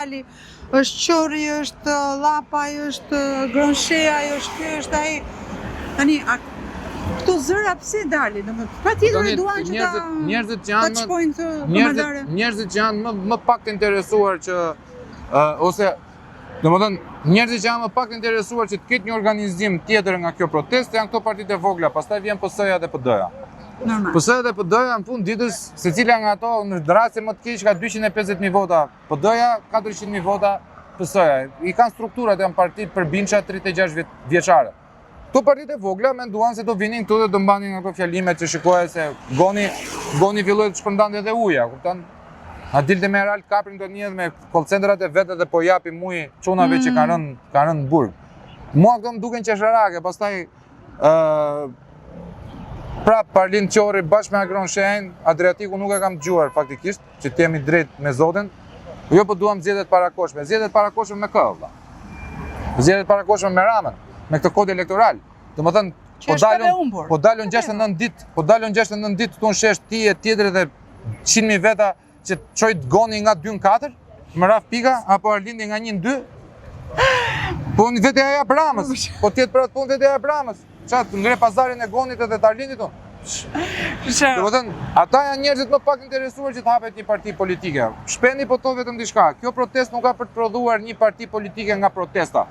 është Qori, është Llapaj, është Gronshea, është ky, është ai. Tani, këto zëra pse dalin? Patjetër duan që ta çojnë të kombëtare. Njerëzit që janë më pak të interesuar që ose domethënë njerëzit që janë më pak të interesuar që të ketë një organizim tjetër nga kjo protestë janë këto partitë e vogla, pastaj vjen PS-ja dhe PD-ja. PS-ja dhe PD-ja në fund ditës, secila nga ato në raste më të keq ka 250.000 vota PD-ja, 400.000 vota PS-ja. I kanë strukturat, janë partitë përbindshme 36 vjeçare. Këto partitë e vogla menduan se do vinin këtu dhe do mbanin ato fjalimet që shikoje se goni filloi të shpërndante edhe uja, kupton? A dilte me Real kaprin do njëhet me call-centrat e vete dhe po japi muj çunave që kanë rënë në burg. Mua këto më duken qesharake, pastaj prap Parlin Qori bashkë me Agronshen, Adriatiku nuk e kam dëgjuar faktikisht, që të jemi drejt me Zotin. Jo po duam zgjedhjet parakoshme. Zgjedhjet parakoshme me kë, valla? Zgjedhjet parakoshme me Ramën, me këtë kod elektoral. Domethënë, po dalën 69 ditë, këtu në shesh ti e tjetër dhe 100.000 veta që çojt goni nga 2 në 4, më raf pika, apo Arlindi nga 1 në 2. Po në vetë aja Bramës, po tjetë për atë punë vetë aja Bramës. Qatë ngre pazarin e gonit edhe të Arlindit unë. Domethënë, ata janë njerëzit më pak interesuar që të hapet një parti politike. Shpendi po to vetëm diçka. Kjo protestë nuk ka për të prodhuar një parti politike nga protesta.